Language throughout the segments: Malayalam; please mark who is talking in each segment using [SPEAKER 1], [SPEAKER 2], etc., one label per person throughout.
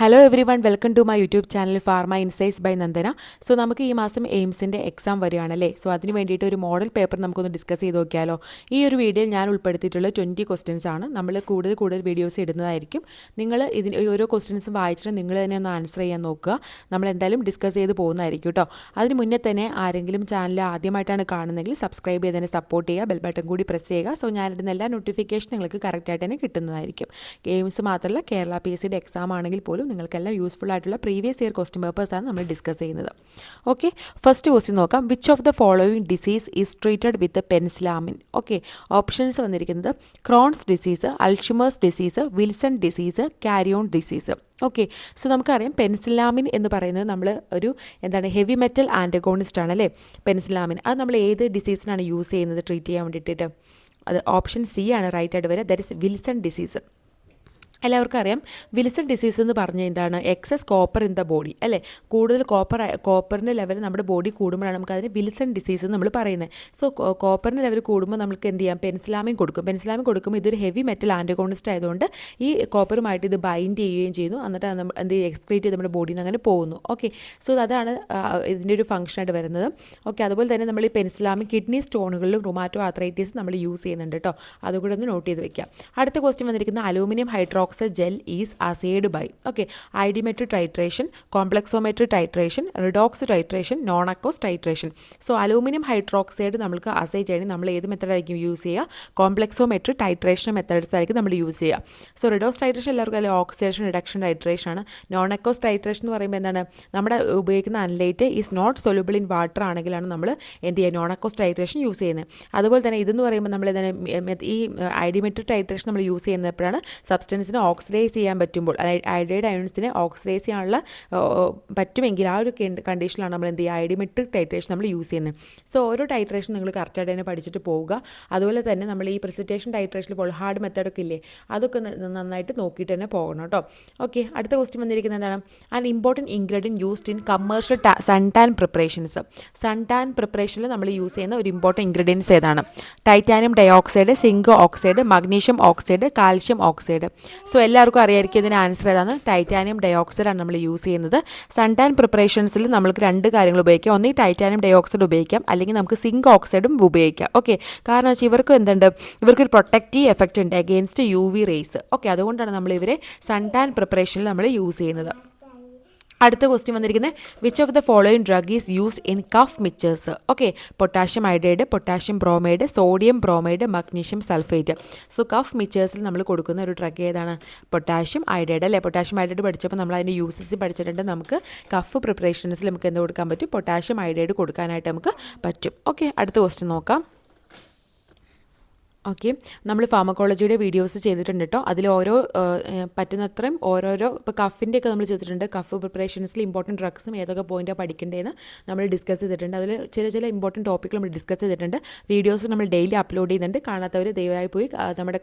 [SPEAKER 1] Hello everyone, welcome to my YouTube channel pharma insights by Nandana. So നമുക്ക് ഈ മാസം എയിംസിൻ്റെ എക്സാം വരികയാണല്ലേ. സോ അതിന് വേണ്ടിയിട്ട് ഒരു മോഡൽ പേപ്പർ നമുക്കൊന്ന് ഡിസ്കസ് ചെയ്ത് നോക്കിയാലോ. ഈ ഒരു വീഡിയോയിൽ ഞാൻ ഉൾപ്പെടുത്തിയിട്ടുള്ള 20 ക്വസ്റ്റ്യൻസ് ആണ്. നമ്മൾ കൂടുതൽ വീഡിയോസ് ഇടുന്നതായിരിക്കും. നിങ്ങൾ ഇതിന് ഓരോ ക്വസ്റ്റ്യൻസും വായിച്ചിട്ട് നിങ്ങൾ തന്നെ ഒന്ന് ആൻസർ ചെയ്യാൻ നോക്കുക. നമ്മൾ എന്തായാലും ഡിസ്കസ് ചെയ്ത് പോകുന്നതായിരിക്കും കേട്ടോ. അതിന് മുന്നേ തന്നെ ആരെങ്കിലും ചാനൽ ആദ്യമായിട്ടാണ് കാണുന്നതെങ്കിൽ സബ്സ്ക്രൈബ് ചെയ്ത് തന്നെ സപ്പോർട്ട് ചെയ്യുക, ബെൽ ബട്ടൺ കൂടി പ്രസ് ചെയ്യുക. സോ ഞാനിടുന്ന എല്ലാ നോട്ടിഫിക്കേഷൻ നിങ്ങൾക്ക് കറക്റ്റായിട്ട് തന്നെ കിട്ടുന്നതായിരിക്കും. എയിംസ് മാത്രമല്ല, കേരള PSCയുടെ എക്സാം ആണെങ്കിൽ പോലും നിങ്ങൾക്കെല്ലാം യൂസ്ഫുൾ ആയിട്ടുള്ള പ്രീവിയസ് ഇയർ ക്വസ്റ്റ്യൻ പേപ്പേഴ്സാണ് നമ്മൾ ഡിസ്കസ് ചെയ്യുന്നത്. ഓക്കെ, ഫസ്റ്റ് ക്വസ്റ്റ്യൻ നോക്കാം. Which of the following disease is treated with penicillamine? Okay, options വന്നിരിക്കുന്നത് Crohn's disease, Alzheimer's disease, Wilson disease, Carrion disease. Okay, so നമുക്കറിയാം പെൻസിലാമിൻ എന്ന് പറയുന്നത് നമ്മൾ ഒരു ഹെവി മെറ്റൽ ആൻറ്റഗോണിസ്റ്റ് ആണ് അല്ലേ പെൻസിലാമിൻ. അത് നമ്മൾ ഏത് ഡിസീസിനാണ് യൂസ് ചെയ്യുന്നത് ട്രീറ്റ് ചെയ്യാൻ വേണ്ടിയിട്ട്? അത് ഓപ്ഷൻ സി ആണ് റൈറ്റ് ആയിട്ട് വരിക. That is Wilson disease. എല്ലാവർക്കും അറിയാം വിൽസൺ ഡിസീസ് എന്ന് പറഞ്ഞാൽ എന്താണ്? Excess copper in the body അല്ലേ. കൂടുതൽ കോപ്പറിൻ്റെ ലെവൽ നമ്മുടെ ബോഡി കൂടുമ്പോഴാണ് നമുക്ക് അതിന് വിൽസൺ ഡിസീസ് എന്ന് നമ്മൾ പറയുന്നത്. സോ കോപ്പറിൻ്റെ ലെവൽ കൂടുമ്പോൾ നമുക്ക് എന്ത് ചെയ്യാം? പെൻസിലാമിൻ കൊടുക്കും. പെൻസിലാമിൻ കൊടുക്കുമ്പോൾ ഇതൊരു ഹെവി മെറ്റൽ ആൻറ്റഗോണിസ്റ്റ് ആയതുകൊണ്ട് ഈ കോപ്പറുമായിട്ട് ഇത് ബൈൻഡ് ചെയ്യുകയും ചെയ്യുന്നു. എന്നിട്ട് നമ്മൾ എന്ത് എക്സ്ക്രീറ്റ് ചെയ്ത് നമ്മുടെ ബോഡിയിൽ നിന്ന് അങ്ങനെ പോകുന്നു. ഓക്കെ, സോ അതാണ് ഇതിൻ്റെ ഒരു ഫംഗ്ഷനായിട്ട് വരുന്നത്. ഓക്കെ, അതുപോലെ തന്നെ നമ്മൾ ഈ പെൻസിലാമിൻ കിഡ്നി സ്റ്റോണുകളിലും റുമാറ്റോ ആർത്രൈറ്റിസ് നമ്മൾ യൂസ് ചെയ്യുന്നുണ്ട് കേട്ടോ. അതുകൂടെ ഒന്ന് നോട്ട് ചെയ്ത് വെക്കാം. അടുത്ത ക്വസ്റ്റ്യൻ വന്നിരിക്കുന്ന aluminium hydroxide gel is assayed by iodometric titration, complexometric titration, redox titration, non-aqueous titration. So aluminium hydroxide നമുക്ക് അസേ ചെയ്യണമെങ്കിൽ നമ്മൾ ഏത് മെത്തേഡായിരിക്കും യൂസ് ചെയ്യുക? കോംപ്ലക്സോമെട്രിക് ടൈട്രേഷൻ മെത്തേഡ്സ് ആയിരിക്കും നമ്മൾ യൂസ് ചെയ്യുക. സോ റിഡോക്സ് ടൈട്രേഷൻ എല്ലാവർക്കും അല്ലെങ്കിൽ ഓക്സിഡേഷൻ റിഡക്ഷൻ ടൈട്രേഷൻ ആണ്. നോൺ അക്വസ് ടൈട്രേഷൻ എന്ന് പറയുമ്പോൾ എന്താണ്? നമ്മുടെ ഉപയോഗിക്കുന്ന analyte is not soluble in water ആണെങ്കിലാണ് നമ്മൾ എന്ത് ചെയ്യുക? നോൺ അക്വസ് ടൈട്രേഷൻ യൂസ് ചെയ്യുന്നത്. അതുപോലെ തന്നെ ഇതെന്ന് പറയുമ്പോൾ നമ്മൾ ഈ ഐഡിയോമെട്രിക് ടൈട്രേഷൻ നമ്മൾ യൂസ് ചെയ്യുന്നപ്പോഴാണ് സബ്സ്റ്റൻസിന് ഓക്സിഡൈസ് ചെയ്യാൻ പറ്റുമ്പോൾ, അയഡൈഡ് അയോൺസിനെ ഓക്സിഡൈസ് ചെയ്യാനുള്ള പറ്റുമെങ്കിൽ ആ ഒരു കണ്ടീഷനിലാണ് നമ്മൾ എന്ത് ചെയ്യുക? ഐഡിയോമെട്രിക് ടൈട്രേഷൻ നമ്മൾ യൂസ് ചെയ്യുന്നത്. സോ ഓരോ ടൈട്രേഷൻ നിങ്ങൾ കറക്റ്റായിട്ട് തന്നെ പഠിച്ചിട്ട് പോവുക. അതുപോലെ തന്നെ നമ്മൾ ഈ പ്രിസിറ്റേഷൻ ടൈട്രേഷനിൽ ഇപ്പോൾ ഹാർഡ് മെത്തേഡൊക്കെ ഇല്ലേ, അതൊക്കെ നന്നായിട്ട് നോക്കിയിട്ട് തന്നെ പോകണം കേട്ടോ. ഓക്കെ, അടുത്ത ക്വസ്റ്റ്യൻ വന്നിരിക്കുന്നത് എന്താണ്? An important ingredient used in commercial sun tan preparations. Sun tan പ്രിപ്പറേഷനിൽ നമ്മൾ യൂസ് ചെയ്യുന്ന ഒരു ഇമ്പോർട്ടൻറ്റ് ഇൻഗ്രീഡിയൻസ് ഏതാണ്? Titanium dioxide, zinc oxide, magnesium oxide, calcium oxide. So എല്ലാവർക്കും അറിയായിരിക്കും ഇതിന് ആൻസർ ഏതാണ്? ടൈറ്റാനിയം ഡയോക്സൈഡ് ആണ് നമ്മൾ യൂസ് ചെയ്യുന്നത്. സൺടാൻ പ്രിപ്പറേഷൻസിൽ നമുക്ക് രണ്ട് കാര്യങ്ങൾ ഉപയോഗിക്കാം. ഒന്ന് ടൈറ്റാനിയം ഡയോക്സൈഡ് ഉപയോഗിക്കാം, അല്ലെങ്കിൽ നമുക്ക് സിങ്ക് ഓക്സൈഡും ഉപയോഗിക്കാം. ഓക്കെ, കാരണം വെച്ചാൽ ഇവർക്ക് എന്തുണ്ട്? ഇവർക്കൊരു പ്രൊട്ടക്റ്റീവ് എഫക്റ്റ് ഉണ്ട് അഗെയിൻസ്റ്റ് UV റേസ്. ഓക്കെ, അതുകൊണ്ടാണ് നമ്മൾ ഇവരെ സൺടാൻ പ്രിപ്പറേഷനിൽ നമ്മൾ യൂസ് ചെയ്യുന്നത്. അടുത്ത ക്വസ്റ്റ്യൻ വന്നിരിക്കുന്നത് which of the following drug is used in cough mixtures? Okay, potassium hydride, potassium bromide, sodium bromide, magnesium sulphate. So cough മിക്ചേഴ്സിൽ നമ്മൾ കൊടുക്കുന്ന ഒരു ഡ്രഗ് ഏതാണ്? പൊട്ടാഷ്യം ഹൈഡ്രൈഡ് അല്ലേ. പൊട്ടാഷ്യം ഹൈഡ്രൈഡ് പഠിച്ചപ്പോൾ നമ്മൾ അതിൻ്റെ യൂസസ് പഠിച്ചിട്ടുണ്ട്. നമുക്ക് കഫ് പ്രിപ്പറേഷൻസിൽ നമുക്ക് എന്ത് കൊടുക്കാൻ പറ്റും? പൊട്ടാഷ്യം ഹൈഡ്രൈഡ് കൊടുക്കാനായിട്ട് നമുക്ക് പറ്റും. ഓക്കെ, അടുത്ത ക്വസ്റ്റ്യൻ നോക്കാം. ഓക്കെ, നമ്മൾ ഫാർമക്കോളജിയുടെ വീഡിയോസ് ചെയ്തിട്ടുണ്ട് കേട്ടോ. അതിൽ ഓരോ പറ്റുന്നത്രയും ഓരോരോ ഇപ്പോൾ കഫിൻ്റെ ഒക്കെ നമ്മൾ ചെയ്തിട്ടുണ്ട്. കഫ് പ്രിപ്പറേഷൻസിൽ ഇമ്പോർട്ടൻറ്റ് ഡ്രഗ്സും ഏതൊക്കെ പോയിൻ്റാണ് പഠിക്കേണ്ടതെന്ന് നമ്മൾ ഡിസ്കസ് ചെയ്തിട്ടുണ്ട്. അതിൽ ചില ഇമ്പോർട്ടൻറ്റ് ടോപ്പിക്ക് നമ്മൾ ഡിസ്കസ് ചെയ്തിട്ടുണ്ട്. വീഡിയോസ് നമ്മൾ ഡെയിലി അപ്ലോഡ് ചെയ്യുന്നുണ്ട്. കാണാത്തവർ ദയവായി പോയി നമ്മുടെ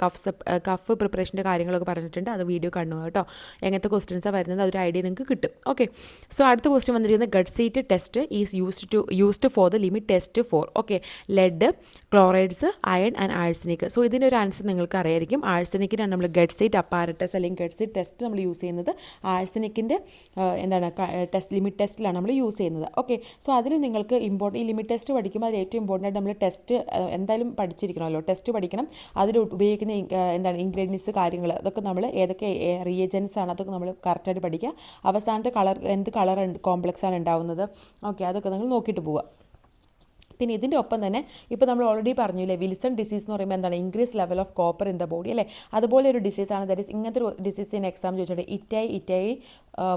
[SPEAKER 1] കഫ് പ്രിപ്പറേഷൻ്റെ കാര്യങ്ങളൊക്കെ പറഞ്ഞിട്ടുണ്ട്. അത് വീഡിയോ കാണുക കേട്ടോ. എങ്ങനത്തെ ക്വസ്റ്റ്യൻസാണ് വരുന്നത് അതൊരു ഐഡിയ നിങ്ങൾക്ക് കിട്ടും. ഓക്കെ, സോ അടുത്ത ക്വസ്റ്റ്യൻ വന്നിരിക്കുന്നത് Gutzeit test is used for the limit test for lead, chlorides, iron and arsenic. So ഇതിൻ്റെ ഒരു ആൻസർ നിങ്ങൾക്ക് അറിയായിരിക്കും. ആഴ്സനിക്കിനാണ് നമ്മൾ ഗഡ്സൈറ്റ് അപ്പാരറ്റസ് അല്ലെങ്കിൽ ഗഡ്സൈറ്റ് ടെസ്റ്റ് നമ്മൾ യൂസ് ചെയ്യുന്നത്. ആഴ്സനിക്കിൻ്റെ ലിമിറ്റ് ടെസ്റ്റിലാണ് നമ്മൾ യൂസ് ചെയ്യുന്നത്. ഓക്കെ, സോ അതിൽ നിങ്ങൾക്ക് ഈ ലിമിറ്റ് ടെസ്റ്റ് പഠിക്കുമ്പോൾ അതിൽ ഏറ്റവും ഇമ്പോർട്ടൻ്റ് ആയിട്ട് നമ്മൾ ടെസ്റ്റ് എന്തായാലും പഠിച്ചിരിക്കണമല്ലോ. ടെസ്റ്റ് പഠിക്കണം. അതിൽ ഉപയോഗിക്കുന്ന ഇൻഗ്രീഡിയൻസ് കാര്യങ്ങൾ അതൊക്കെ നമ്മൾ ഏതൊക്കെ റിയേജൻസ് ആണ് അതൊക്കെ നമ്മൾ കറക്റ്റായിട്ട് പഠിക്കുക. അവസാനത്തെ എന്ത് കളർ കോംപ്ലക്സ് ആണ് ഉണ്ടാവുന്നത്, ഓക്കെ, അതൊക്കെ നിങ്ങൾ നോക്കിയിട്ട് പോവുക. പിന്നെ ഇതിൻ്റെ ഒപ്പം തന്നെ ഇപ്പോൾ നമ്മൾ ഓൾറെഡി പറഞ്ഞില്ലേ വിൽസൺ ഡിസീസ് എന്ന് പറയുമ്പോൾ എന്താണ്? Increase level of copper in the body അല്ലേ. അതുപോലെ ഒരു ഡിസീസാണ്. ദാറ്റ് ഈസ് ഇങ്ങനത്തെ ഒരു ഡിസീസിന് എക്സാം ചോദിച്ചിട്ടുണ്ട് ഇറ്റൈ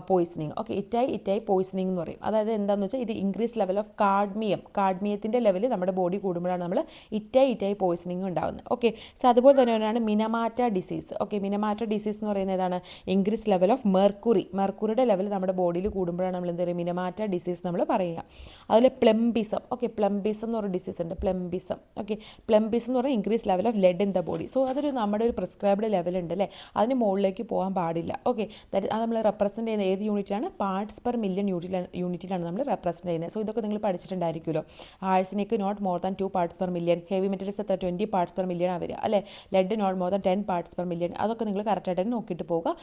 [SPEAKER 1] പോയിസണിങ്. ഓക്കെ, ഇറ്റൈ പോയിസണിങ് എന്ന് പറയും. അതായത് എന്താണെന്ന് വെച്ചാൽ ഇത് ഇൻക്രീസ് ലെവൽ ഓഫ് കാഡ്മിയത്തിൻ്റെ ലെവൽ നമ്മുടെ ബോഡി കൂടുമ്പോഴാണ് നമ്മൾ ഇറ്റൈ പോയിസണിങ് ഉണ്ടാകുന്നത്. ഓക്കെ, സോ അതുപോലെ തന്നെയാണ് മിനമാറ്റ ഡിസീസ്. ഓക്കെ, മിനമാറ്റ ഡിസീസ് എന്ന് പറയുന്നത് ഏതാണ്? ഇൻക്രീസ് ലെവൽ ഓഫ് മെർക്കുറിയുടെ ലെവൽ നമ്മുടെ ബോഡിയിൽ കൂടുമ്പോഴാണ് നമ്മൾ എന്താ പറയുക? മിനമാറ്റ ഡിസീസ് നമ്മൾ പറയുക. അതിൽ പ്ലംബിസം. ഓക്കെ, പ്ലംബിസം എന്ന് പറഞ്ഞ ഡിസീസ് ഉണ്ട്. പ്ലംബിസം. ഓക്കെ, പ്ലംബിസം എന്ന് പറഞ്ഞാൽ increase level of lead in the body. So അതൊരു നമ്മുടെ ഒരു പ്രിസ്ക്രൈബ്ഡ് ലെവൽ ഉണ്ട് അല്ലേ. അതിന് മുകളിലേക്ക് പോകാൻ പാടില്ല. ഓക്കെ, അത് നമ്മൾ റെപ്രസെൻറ്റ് റെപ്രസെൻറ്റ് ചെയ്യുന്ന ഏത് യൂണിറ്റാണ്? പാർട്സ് പെർ മില്യൺ യൂണിറ്റിലാണ് നമ്മൾ റെപ്രസെൻറ്റ് ചെയ്യുന്നത്. സോ ഇതൊക്കെ നിങ്ങൾ പഠിച്ചിട്ടുണ്ടായിരിക്കുമല്ലോ. Arsenic not more than 2 parts per million, heavy metals എത്ര 20 പാർട്സ് പെർ മില്യൺ വരിക അല്ലേ, lead not more than 10 parts per million. അതൊക്കെ നിങ്ങൾ കറക്റ്റായിട്ട് നോക്കിയിട്ട് പോകുക.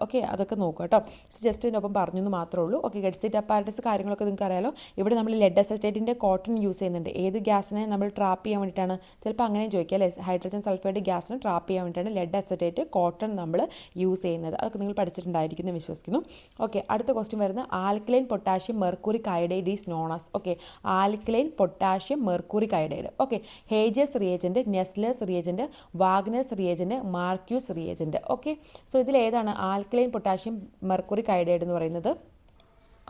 [SPEAKER 1] ഓക്കെ, അതൊക്കെ നോക്കുക കേട്ടോ. ജസ്റ്റ് ഇതിനൊപ്പം പറഞ്ഞു എന്ന് മാത്രമേ ഉള്ളൂ. ഓക്കെ, ഗഡ്സിറ്റ് അപ്പാരറ്റസ് കാര്യങ്ങളൊക്കെ നിങ്ങൾക്ക് അറിയാലോ. ഇവിടെ നമ്മൾ ലെഡ് അസറ്റേറ്റിൻ്റെ കോട്ടൺ യൂസ് ചെയ്യുന്നുണ്ട്. ഏത് ഗ്യാസിനെ നമ്മൾ ട്രാപ്പ് ചെയ്യാൻ വേണ്ടിയിട്ടാണ്? ചിലപ്പോൾ അങ്ങനെയും ചോദിക്കുക അല്ലേ. ഹൈഡ്രജൻ സൾഫൈഡ് ഗ്യാസിനെ ട്രാപ്പ് ചെയ്യാൻ വേണ്ടിയിട്ടാണ് ലെഡ് അസറ്റേറ്റ് കോട്ടൺ നമ്മൾ യൂസ് ചെയ്യുന്നത്. അതൊക്കെ നിങ്ങൾ പഠിച്ചിട്ടുണ്ടായിരിക്കും എന്ന് വിശ്വസിക്കുന്നു. ഓക്കെ, അടുത്ത ക്വസ്റ്റ്യൻ വരുന്നത് alkaline potassium mercuric iodide is known as. Okay, alkaline potassium mercuric iodide. Okay, ഹേജസ് reagent, Nessler's reagent, Wagner's reagent, Marquis reagent. Okay, so ഇതിലേതാണ് ആൽക്കലൈൻ പൊട്ടാഷ്യം മെർക്കുറിക് അയഡൈഡ് എന്ന് പറയുന്നത്?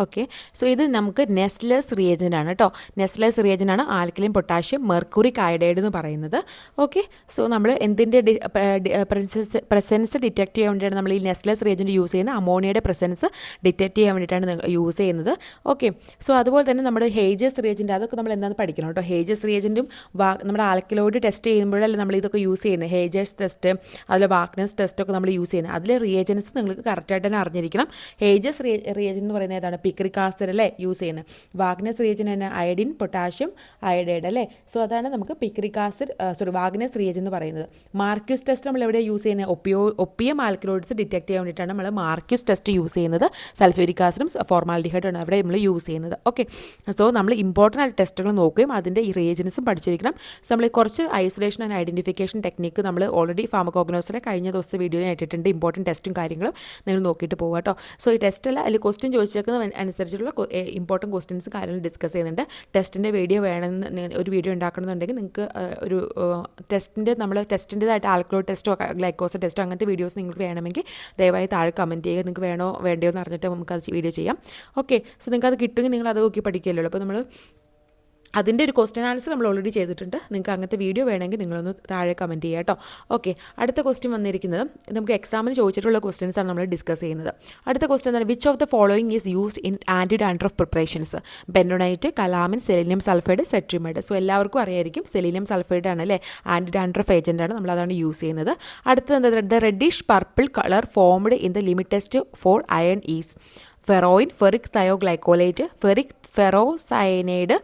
[SPEAKER 1] ഓക്കെ, സോ ഇത് നമുക്ക് നെസ്ലേഴ്സ് റിയേജൻ്റ് ആണ് കേട്ടോ. നെസ്ലേഴ്സ് റിയേജൻ്റ് ആണ് ആൽക്കലൈൻ പൊട്ടാഷ്യം മെർക്കുറിക് അയഡൈഡ് എന്ന് പറയുന്നത്. ഓക്കെ, സോ നമ്മൾ എന്തിൻ്റെ പ്രസൻസ് ഡിറ്റക്ട് ചെയ്യാൻ വേണ്ടിയിട്ടാണ് നമ്മൾ ഈ നെസ്ലേഴ്സ് റിയേജൻ്റ് യൂസ് ചെയ്യുന്നത്? അമോണിയയുടെ പ്രസൻസ് ഡിറ്റക്ട് ചെയ്യാൻ വേണ്ടിയിട്ടാണ് യൂസ് ചെയ്യുന്നത്. ഓക്കെ, സോ അതുപോലെ തന്നെ നമ്മുടെ ഹേജസ് റിയേജൻ്റ് അതൊക്കെ നമ്മൾ എന്താണെന്ന് പഠിക്കണം കേട്ടോ. ഹേജസ് റിയേജൻറ്റും നമ്മുടെ ആൽക്കലോയിഡ് ടെസ്റ്റ് ചെയ്യുമ്പോഴല്ലേ നമ്മൾ ഇതൊക്കെ യൂസ് ചെയ്യുന്നത്. ഹേജസ് ടെസ്റ്റ്, അതിൽ വാഗ്നസ് ടെസ്റ്റൊക്കെ നമ്മൾ യൂസ് ചെയ്യുന്നത്. അതിലെ റിയേജൻസ് നിങ്ങൾക്ക് കറക്റ്റായിട്ട് തന്നെ അറിഞ്ഞിരിക്കണം. ഹേജസ് റിയേജൻ എന്ന് പറയുന്നത് ഏതാണ്? പിക്രിക് ആസിഡ് അല്ലേ യൂസ് ചെയ്യുന്നത്. വാഗ്നസ് റിയേജൻ തന്നെ അയഡിൻ പൊട്ടാഷ്യം അയഡൈഡ് അല്ലേ. സോ അതാണ് നമുക്ക് പിക്രിക് ആസിഡ് വാഗ്നസ് റിയേജൻ എന്ന് പറയുന്നത്. മാർക്യൂസ് ടെസ്റ്റ് നമ്മൾ എവിടെ യൂസ് ചെയ്യുന്നത്? ഒപ്പിയം ആൽക്കലോയിഡ്സ് ഡിറ്റക്ട് ചെയ്യാൻ വേണ്ടിയിട്ടാണ് നമ്മൾ മാർക്യൂസ് ടെസ്റ്റ് യൂസ് ചെയ്യുന്നത്. സൾഫ്യൂരിക് ആസിഡും ഫോർമാൽഡിഹൈഡും അവിടെ നമ്മൾ യൂസ് ചെയ്യുന്നത്. ഓക്കെ, സോ നമ്മൾ ഇമ്പോർട്ടൻ്റ് ആയിട്ട് ടെസ്റ്റുകൾ നോക്കുകയും അതിൻ്റെ ഈ റിയേജൻസും പഠിച്ചിരിക്കണം. സോ നമ്മൾ കുറച്ച് ഐസൊലേഷൻ ആൻഡ് ഐഡൻറ്റിഫിക്കേഷൻ ടെക്നിക്ക് നമ്മൾ ഓൾറെഡി ഫാർമക്കോഗ്നോസിലെ കഴിഞ്ഞ ദിവസത്തെ വീഡിയോയിൽ ഇട്ടിട്ടുണ്ട്. ഇമ്പോർട്ടൻറ്റ് ടെസ്റ്റും കാര്യങ്ങളും നിങ്ങൾ നോക്കിയിട്ട് പോകുക കേട്ടോ. സോ ഈ ടെസ്റ്റല്ല അതിൽ ക്വസ്റ്റ്യൻ ചോദിച്ചേക്കുന്ന അനുസരിച്ചുള്ള ഇമ്പോർട്ടൻറ്റ് ക്വസ്റ്റ്യൻസ് കാര്യങ്ങൾ ഡിസ്കസ് ചെയ്യുന്നുണ്ട്. ടെസ്റ്റിൻ്റെ വീഡിയോ വേണമെന്ന് ഒരു വീഡിയോ ഉണ്ടാക്കണമെന്നുണ്ടെങ്കിൽ നിങ്ങൾക്ക് ഒരു ടെസ്റ്റിൻ്റെതായിട്ട് ആൽക്കലോയിഡ് ടെസ്റ്റോ ഗ്ലൈക്കോസ് ടെസ്റ്റോ അങ്ങനത്തെ വീഡിയോസ് നിങ്ങൾക്ക് വേണമെങ്കിൽ ദയവായി താഴെ കമൻറ്റ് ചെയ്യുക. നിങ്ങൾക്ക് വേണോ വേണ്ടയോ എന്ന് അറിഞ്ഞിട്ട് നമുക്ക് അത് വീഡിയോ ചെയ്യാം. ഓക്കെ, സോ നിങ്ങൾക്ക് അത് കിട്ടുമെങ്കിൽ നിങ്ങൾ അത് നോക്കി പഠിക്കുകയല്ലോ. അപ്പോൾ നമ്മൾ അതിൻ്റെ ഒരു ക്വസ്റ്റ്യൻ ആൻസർ നമ്മൾ ഓൾറെഡി ചെയ്തിട്ടുണ്ട്. നിങ്ങൾക്ക് അങ്ങനത്തെ വീഡിയോ വേണമെങ്കിൽ നിങ്ങളൊന്ന് താഴെ കമൻറ്റ് ചെയ്യുക കേട്ടോ. ഓക്കെ, അടുത്ത ക്വസ്റ്റ്യൻ വന്നിരിക്കുന്നത് നമുക്ക് എക്സാമിന് ചോദിച്ചിട്ടുള്ള ക്വസ്റ്റ്യൻസ് ആണ് നമ്മൾ ഡിസ്കസ് ചെയ്യുന്നത്. അടുത്ത ക്വസ്റ്റ്യൻ എന്താണ്? Which of the following is used in anti dandruff preparations? Bentonite, calamine, selenium sulphide, cetrimide. So എല്ലാവർക്കും അറിയായിരിക്കും സെലീനിയം സൾഫൈഡ് ആണ് അല്ലേ, ആൻറ്റി ഡാൻഡ്രഫ് ഏജൻ്റ് ആണ്, നമ്മളതാണ് യൂസ് ചെയ്യുന്നത്. അടുത്തത് എന്താ? The reddish purple colour formed in the limit test for iron is ferroin, ferric thioglycolate, ferric ferrocyanide,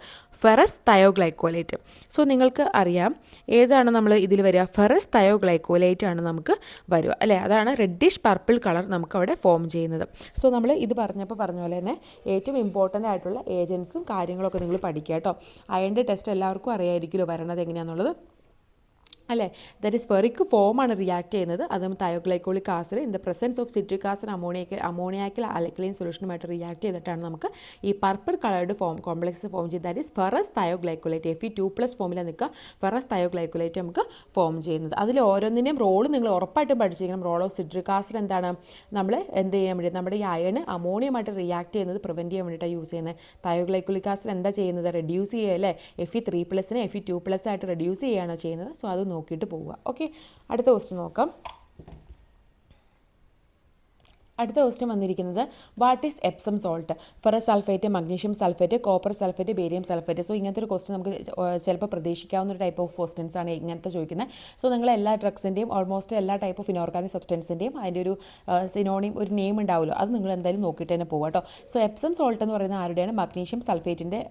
[SPEAKER 1] ferrous thioglycolate. So നിങ്ങൾക്ക് അറിയാം ഏതാണ് നമ്മൾ ഇതിൽ വരിക? ഫെറസ് തയോഗ്ലൈക്കോലേറ്റ് ആണ് നമുക്ക് വരിക അല്ലേ. അതാണ് റെഡിഷ് പർപ്പിൾ കളർ നമുക്ക് അവിടെ ഫോം ചെയ്യുന്നത്. സോ നമ്മൾ ഇത് പറഞ്ഞ പോലെ തന്നെ ഏറ്റവും ഇമ്പോർട്ടൻ്റ് ആയിട്ടുള്ള ഏജൻസും കാര്യങ്ങളൊക്കെ നിങ്ങൾ പഠിക്കുക കേട്ടോ. അയണിൻ്റെ ടെസ്റ്റ് എല്ലാവർക്കും അറിയായിരിക്കുമല്ലോ വരണത് എങ്ങനെയാണെന്നുള്ളത് അല്ലേ. ദാറ്റ് ഈസ് ഫെറിക് ഫോമാണ് റിയാക്ട് ചെയ്യുന്നത്. അതും thioglycolic acid in the presence of citric acid ammoniacal alkaline സൊല്യൂഷനുമായിട്ട് റിയാക്ട് ചെയ്തിട്ടാണ് നമുക്ക് ഈ പർപ്പിൾ കളേർഡ് കോംപ്ലക്സ് ഫോം ചെയ്ത്. That is ferrous thioglycolate. Fe2+ ഫോമിലാണ് നിൽക്കുക ഫെറസ് തയോഗ്ലൈക്കോലേറ്റ് നമുക്ക് ഫോം ചെയ്യുന്നത്. അതിൽ ഓരോന്നിൻ്റെയും റോള് നിങ്ങൾ ഉറപ്പായിട്ടും പഠിച്ചിരിക്കണം. റോൾ ഓഫ് സിട്രിക് ആസിഡ് എന്താണ്? നമ്മൾ എന്ത് ചെയ്യാൻ വേണ്ടി നമ്മുടെ ഈ അയൺ അമോണിയമായിട്ട് റിയാക്ട് ചെയ്യുന്നത് പ്രിവെൻറ്റ് ചെയ്യാൻ വേണ്ടിയിട്ടാണ് യൂസ് ചെയ്യുന്നത്. തയോഗ്ലൈക്കോളിക് ആസിഡ് എന്താ ചെയ്യുന്നത്? റെഡ്യൂസ് ചെയ്യുക അല്ലേ. Fe3+നെ Fe2+ ആയിട്ട് റെഡ്യൂസ് ചെയ്യുകയാണ് ചെയ്യുന്നത്. സോ അത് നോക്കിയിട്ട് പോവുക. ഓക്കെ, അടുത്ത ക്വസ്റ്റ്യൻ നോക്കാം. അടുത്ത ക്വസ്റ്റ്യൻ വന്നിരിക്കുന്നത് what is Epsom salt? Ferrous sulphate, magnesium sulphate, copper sulphate, barium sulphate. So ഇങ്ങനത്തെ ഒരു ക്വസ്റ്റ്യൻ നമുക്ക് ചിലപ്പോൾ പ്രതീക്ഷിക്കാവുന്ന ഒരു ടൈപ്പ് ഓഫ് ക്വസ്റ്റ്യൻസ് ആണ് ഇങ്ങനത്തെ ചോദിക്കുന്നത്. സോ നിങ്ങൾ എല്ലാ ഡ്രഗ്സിൻ്റെയും ഓൾമോസ്റ്റ് എല്ലാ ടൈപ്പ് ഓഫ് ഇനോർഗാനിക് സബ്സ്റ്റൻസിൻ്റെയും അതിൻ്റെ ഒരു സിനോണിം ഒരു നെയിം ഉണ്ടാവുമല്ലോ, അത് നിങ്ങൾ എന്തായാലും നോക്കിയിട്ട് തന്നെ പോകാം കേട്ടോ. സോ എപ്സം സോൾട്ട് എന്ന് പറയുന്നത് ആരുടെയാണ്? മഗ്നീഷ്യം സൾഫേറ്റിൻ്റെ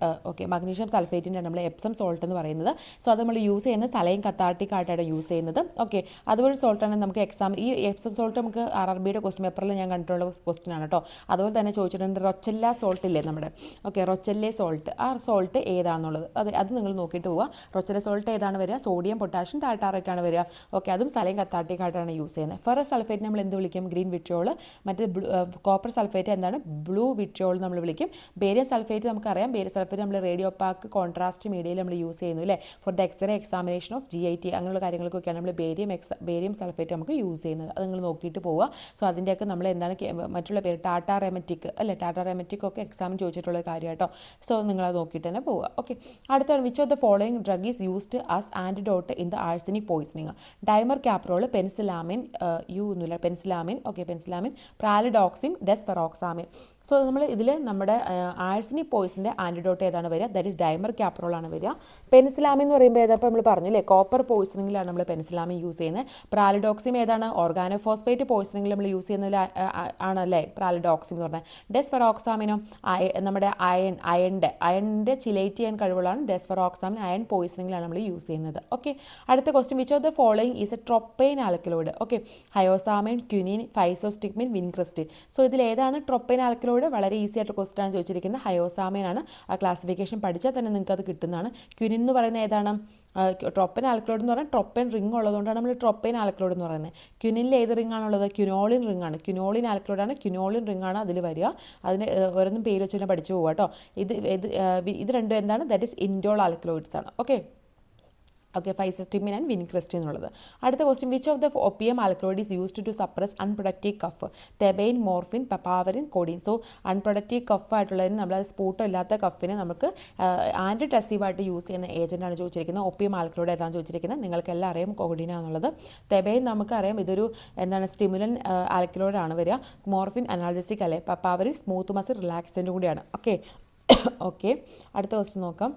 [SPEAKER 1] മഗ്നീഷ്യം സൾഫേറ്റിൻ്റെ നമ്മൾ എപ്സം സോൾട്ട് എന്ന് പറയുന്നത്. സോ അത് നമ്മൾ യൂസ് ചെയ്യുന്നത് സലൈൻ കത്താർട്ടിക് ആയിട്ടാണ് യൂസ് ചെയ്യുന്നത്. ഓക്കെ, അതുപോലെ സോൾട്ടാണ് നമുക്ക് ഈ എപ്സം സോൾട്ട് നമുക്ക് RRBയുടെ ക്വസ്റ്റ്യൻ പേപ്പറിൽ ഞാൻ കണ്ടിട്ടുള്ള ക്വസ്റ്റ്യൻ ആണ് കേട്ടോ. അതുപോലെ തന്നെ ചോദിച്ചിട്ടുണ്ട് റൊച്ചെല്ല സോൾട്ട് ഇല്ലേ നമ്മുടെ. ഓക്കെ, റൊച്ചെല്ലെ സോൾട്ട്, ആ സോൾട്ട് ഏതാണെന്നുള്ളത് അത് നിങ്ങൾ നോക്കിയിട്ട് പോവുക. റൊച്ചെല്ല സോൾട്ട് ഏതാണ് വരിക? സോഡിയം പൊട്ടാഷ്യം ടാർട്ടാറേറ്റ് ആണ് വരിക. ഓക്കെ, അതും സലൈൻ കത്താർട്ടിക് ആയിട്ടാണ് യൂസ് ചെയ്യുന്നത്. ഫെറസ് സൾഫേറ്റ് നമ്മൾ എന്ത് വിളിക്കും? Green vitriol. മറ്റേ കോപ്പർ സൾഫേറ്റ് എന്താണ്? ബ്ലൂ വിട്രിയോൾ നമ്മൾ വിളിക്കും. ബേരിയം സൾഫേറ്റ് നമുക്കറിയാം. ബേരിയം സൾഫേറ്റ് നമ്മൾ റേഡിയോ പാക്ക് കോൺട്രാസ്റ്റ് മീഡിയയിൽ നമ്മൾ യൂസ് ചെയ്യുന്നു അല്ലേ. For the X-ray examination of GIT അങ്ങനെയുള്ള കാര്യങ്ങൾക്കൊക്കെയാണ് നമ്മൾ ബേരിയം സൾഫേറ്റ് നമുക്ക് യൂസ് ചെയ്യുന്നത്. അത് നിങ്ങൾ നോക്കിയിട്ട് പോവുക. സോ അതിൻ്റെയൊക്കെ നമ്മൾ എന്താണ് മറ്റുള്ള പേര് ടാറ്റാറെമറ്റിക് അല്ലേ. ടാറ്റാറെമറ്റിക് ഒക്കെ എക്സാമിന് ചോദിച്ചിട്ടുള്ള കാര്യം കേട്ടോ. സോ നിങ്ങളത് നോക്കിയിട്ട് തന്നെ പോവുക. ഓക്കെ, അടുത്താണ് which of the following drug is used as antidote in the arsenic poisoning? Dimercaprol, penicillamine, penicillamine, penicillamine, pralidoxime, desferrioxamine. So നമ്മൾ ഇതിൽ നമ്മുടെ ആഴ്സനിക് പോയിസണിൻ്റെ ആൻറ്റിഡോട്ട് ഏതാണ് വരിക? ദാറ്റ് ഈസ് ഡൈമർ ക്യാപ്രോൾ ആണ് വരിക. പെൻസിലാമിൻ എന്ന് പറയുമ്പോൾ ഏതാ? ഇപ്പോൾ നമ്മൾ പറഞ്ഞില്ലേ കോപ്പർ പോയിസണിങ്ങിലാണ് നമ്മൾ പെൻസിലാമിൻ യൂസ് ചെയ്യുന്നത്. പ്രാലിഡോക്സിൻ ഏതാണ്? ഓർഗാനോഫോസ്ഫേറ്റ് പോയിസണിങ്ങിൽ നമ്മൾ യൂസ് ചെയ്യുന്നതിൽ ആണല്ലേ പ്രാലഡോക്സിം എന്ന് പറഞ്ഞാൽ. ഡെസ്ഫെറോക്സാമിനോ നമ്മുടെ അയണിൻ്റെ ചിലേറ്റ് ചെയ്യാൻ കഴിവുള്ളതാണ് ഡെസ്ഫെറോക്സാമിൻ. അയൺ പോയിസണിങ്ങിലാണ് നമ്മൾ യൂസ് ചെയ്യുന്നത്. ഓക്കെ, അടുത്ത question, which of the following is a tropine alkaloid? Okay, hyoscyamine, quinine, physostigmine, vincristine. So ഇതിൽ ഏതാണ് ട്രോപ്പൈൻ ആൽക്കലോയിഡ്? വളരെ ഈസി ആയിട്ട് ക്വസ്റ്റ്യൻ ആണ് ചോദിച്ചിരിക്കുന്നത്. ഹയോസാമൈൻ ആണ്. ആ ക്ലാസിഫിക്കേഷൻ പഠിച്ചാൽ തന്നെ നിങ്ങൾക്ക് അത് കിട്ടുന്നതാണ്. ക്വിനിൻ എന്ന് പറയുന്നത് ഏതാണ്? ട്രോപ്പൈൻ ആൽക്കലോയിഡ് എന്ന് പറഞ്ഞാൽ ട്രോപ്പൈൻ റിംഗ് ഉള്ളതുകൊണ്ടാണ് നമ്മൾ ട്രോപ്പൈൻ ആൽക്കലോയിഡ് എന്ന് പറയുന്നത്. ക്വിനിനിൽ ഏത് റിംഗ് ആണുള്ളത്? ക്വിനോളിൻ റിംഗ് ആണ്. ക്വിനോളിൻ ആൽക്കലോയിഡാണ്. ക്വിനോളിൻ റിംഗ് ആണ് അതിൽ വരിക. അതിന് ഓരോന്നും പേര് വെച്ച് തന്നെ പഠിച്ചു പോകുക കേട്ടോ. ഇത് രണ്ടും എന്താണ്? ദാറ്റ് ഈസ് ഇൻഡോൾ ആൽക്കലോയിഡ്സ് ആണ്. ഓക്കെ, ഫൈസോസ്റ്റിഗ്മിൻ ആൻഡ് വിൻക്രിസ്റ്റിൻ എന്നുള്ളത്. അടുത്ത question, which of the opium alkaloid is used to suppress unproductive cough? Thebaine, morphine, papaverine, codeine. So unproductive cough ആയിട്ടുള്ളതിന് നമ്മൾ സ്പൂട്ടോ ഇല്ലാത്ത കഫിന് നമുക്ക് ആൻറ്റി ഡെസീവായിട്ട് യൂസ് ചെയ്യുന്ന ഏജൻറ്റാണ് ചോദിച്ചിരിക്കുന്നത്. ഒപ്പിയം ആൽക്കലോയിഡ് ഏതാണ് ചോദിച്ചിരിക്കുന്നത്? നിങ്ങൾക്കെല്ലാം അറിയാം കോഡീനാണെന്നുള്ളത്. തെബൈൻ നമുക്കറിയാം ഇതൊരു സ്റ്റിമുലൻ ആൽക്കലോയിഡ് ആണ് വരിക. മോർഫിൻ അനാൽജസിക് അല്ലേ. പപാവരിൻ സ്മൂത്ത് മസിൽ റിലാക്സൻ്റ് കൂടിയാണ്. ഓക്കെ, അടുത്ത ക്വസ്റ്റ്യൻ നോക്കാം.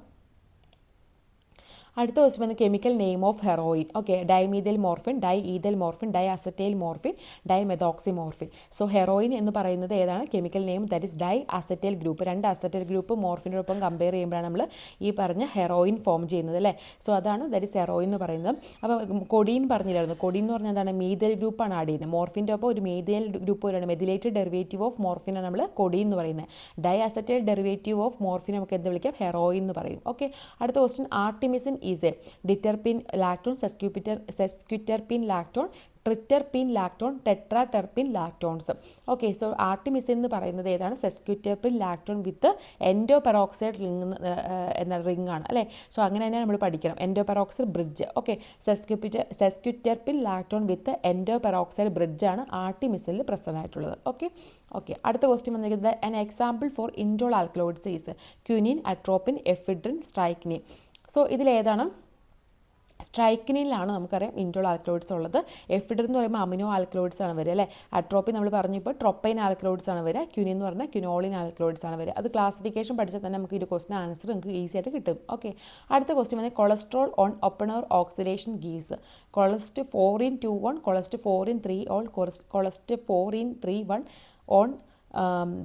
[SPEAKER 1] അടുത്ത ക്വസ്റ്റ്യൻ വന്ന് chemical name of heroin. Okay, dimethyl morphine, di ethyl morphine, di acetyl morphine, di methoxy morphine. So heroin എന്ന് പറയുന്നത് ഏതാണ്? Chemical name that is di acetyl group. 2 acetyl group മോർഫിനോടൊപ്പം കമ്പയർ ചെയ്യുമ്പോഴാണ് നമ്മൾ ഈ പറഞ്ഞ ഹെറോയിൻ ഫോം ചെയ്യുന്നത് അല്ലേ. സോ അതാണ് ദാറ്റ് ഇസ് ഹെറോയിൻ എന്ന് പറയുന്നത്. അപ്പോൾ കൊഡീൻ പറഞ്ഞില്ലായിരുന്നു. കൊഡീൻ എന്ന് പറഞ്ഞാൽ എന്താണ്? മീഥൈൽ ഗ്രൂപ്പാണ് ആഡ് ചെയ്യുന്നത്. മോർഫിൻ്റെ ഒപ്പം ഒരു മീഥൈൽ ഗ്രൂപ്പ് വരെയാണ്. മെഥിലേറ്റഡ് ഡെറിവേറ്റീവ് ഓഫ് മോർഫിനാണ് നമ്മൾ കൊഡീൻ എന്ന് പറയുന്നത്. Di acetyl derivative of morphine നമുക്ക് എന്ത് വിളിക്കാം? ഹെറോയിൻ എന്ന് പറയും. ഓക്കെ, അടുത്ത question, artemisinin is a diterpene lactone, sesquiterpene lactone, triterpene lactone, tetraterpene lactones. Okay, so artemisinin എന്ന് പറയുന്നത് ഏതാണ്? Sesquiterpene lactone with endo peroxide എന്ന റിംഗ് ആണ് അല്ലേ. സോ അങ്ങനെ തന്നെ നമ്മൾ പഠിക്കണം. Endo peroxide bridge. Okay, sesquiterpene lactone with endo peroxide ബ്രിഡ്ജാണ് ആർട്ടിമിസിനിൽ പ്രസന്റ് ആയിട്ടുള്ളത്. ഓക്കെ, അടുത്ത ക്വസ്റ്റ്യൻ വന്നിരിക്കുന്നത്, an example for indole alkaloids is quinine, atropine, ephedrine, strychnine. So ഇതിലേതാണ്? സ്ട്രൈക്കിനിലാണ് നമുക്കറിയാം ഇൻഡോൾ ആൽക്കലോയിഡ്സ് ഉള്ളത്. എഫിഡ്രിൻ എന്ന് പറയുമ്പോൾ അമിനോ ആൽക്കലോയിഡ്സ് ആണ് വരിക അല്ലേ. അട്രോപ്പിൻ നമ്മൾ പറഞ്ഞു ഇപ്പോൾ ട്രോപ്പൈൻ ആൽക്കലോയിഡ്സ് ആണ് വരിക. ക്വിനിൻ എന്ന് പറഞ്ഞാൽ ക്വിനോളിൻ ആൽക്കലോയിഡ്സ് ആണ് വരിക. അത് ക്ലാസിഫിക്കേഷൻ പഠിച്ചാൽ തന്നെ നമുക്ക് ഈ ക്വസ്റ്റിന് ആൻസർ നിങ്ങൾക്ക് ഈസി ആയിട്ട് കിട്ടും. ഓക്കെ, അടുത്ത ക്വസ്റ്റ്യൻ വന്നത് cholesterol on open or oxidation gives cholesterol 4 in 3 all, cholesterol 3 1 on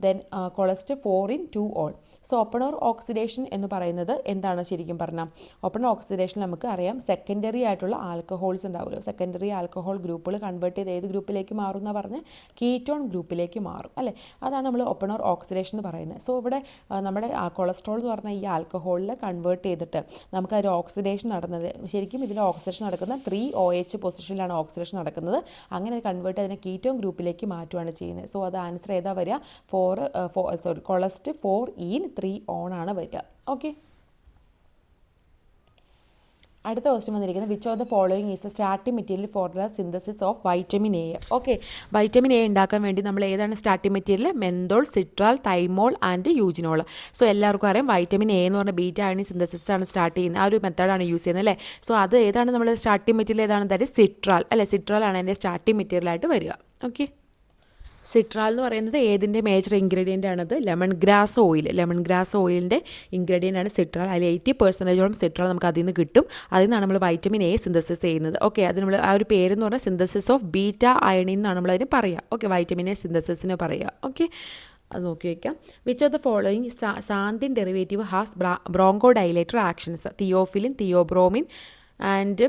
[SPEAKER 1] then cholesterol 2 all. So open or oxidation എന്ന് പറയുന്നത് എന്താണ് ശരിക്കും പറഞ്ഞാൽ? ഓപ്പൺ ഓക്സിഡേഷൻ നമുക്ക് അറിയാം സെക്കൻഡറി ആയിട്ടുള്ള ആൽക്കഹോൾസ് ഉണ്ടാവുമല്ലോ. സെക്കൻഡറി ആൽക്കഹോൾ ഗ്രൂപ്പുകൾ കൺവേർട്ട് ചെയ്ത് ഏത് ഗ്രൂപ്പിലേക്ക് മാറും എന്നാണ് പറഞ്ഞ്? കീറ്റോൺ ഗ്രൂപ്പിലേക്ക് മാറും അല്ലേ. അതാണ് നമ്മൾ ഓപ്പൺ ഓർ ഓക്സിഡേഷൻ എന്ന് പറയുന്നത്. സോ ഇവിടെ നമ്മുടെ കൊളസ്ട്രോൾ എന്ന് പറഞ്ഞാൽ ഈ ആൽക്കഹോളിൽ കൺവേർട്ട് ചെയ്തിട്ട് നമുക്ക് ഒരു ഓക്സിഡേഷൻ നടന്നത്, ശരിക്കും ഇതിൽ ഓക്സിഡേഷൻ നടക്കുന്ന 3OH പൊസിഷനിലാണ് ഓക്സിഡേഷൻ നടക്കുന്നത്. അങ്ങനെ കൺവേർട്ട് അതിനെ കീറ്റോൺ ഗ്രൂപ്പിലേക്ക് മാറ്റുകയാണ് ചെയ്യുന്നത്. സോ അത് ആൻസർ ഏതാ വരിക? cholesterol 4 in 3 on ആണ് വരിക. ഓക്കെ, അടുത്ത ക്വസ്റ്റ്യൻ വന്നിരിക്കുന്നത്, which of the following is the starting material for the synthesis of vitamin A? Okay, vitamin A ഉണ്ടാക്കാൻ വേണ്ടി നമ്മൾ ഏതാണ് starting material? Menthol, citral, thymol and eugenol. So എല്ലാവർക്കും അറിയാം വൈറ്റമിൻ എ എന്ന് പറഞ്ഞാൽ ബീറ്റ അയണി സിന്തസിസ് ആണ് സ്റ്റാർട്ട് ചെയ്യുന്നത്. ആ ഒരു മെത്തേഡാണ് യൂസ് ചെയ്യുന്നത് അല്ലേ. സോ അത് ഏതാണ് നമ്മുടെ സ്റ്റാർട്ടിംഗ് മെറ്റീരിയൽ? ഏതാണ്? ദാറ്റ് ഈസ് സിട്രാൽ അല്ലേ. സിട്രാൽ ആണ് എൻ്റെ സ്റ്റാർട്ടിംഗ് മെറ്റീരിയൽ ആയിട്ട് വരിക. ഓക്കെ, സിട്രാൽ എന്ന് പറയുന്നത് ഏതിൻ്റെ മേജർ ഇൻഗ്രീഡിയൻ്റ് ആണത്? ലെമൺ ഗ്രാസ് ഓയിലിൻ്റെ ഇൻഗ്രീഡിയൻ്റ് ആണ് സിട്രാൽ. അതിൽ 80% സിട്രാൽ നമുക്ക് അതിൽ നിന്ന് കിട്ടും. അതിൽ നിന്നാണ് നമ്മൾ വൈറ്റമിൻ എ സിന്തസിസ് ചെയ്യുന്നത്. ഓക്കെ, അത് നമ്മൾ ആ ഒരു പേരെന്ന് പറഞ്ഞാൽ സിന്തസിസ് ഓഫ് ബീറ്റ അയണി എന്നാണ് നമ്മളതിന് പറയുക. ഓക്കെ, വൈറ്റമിൻ എ സിന്തസിസിന് പറയുക. ഓക്കെ, അത് നോക്കി വയ്ക്കാം. Which of the following xanthine derivative has bronchodilator actions? Theophylline, theobromine and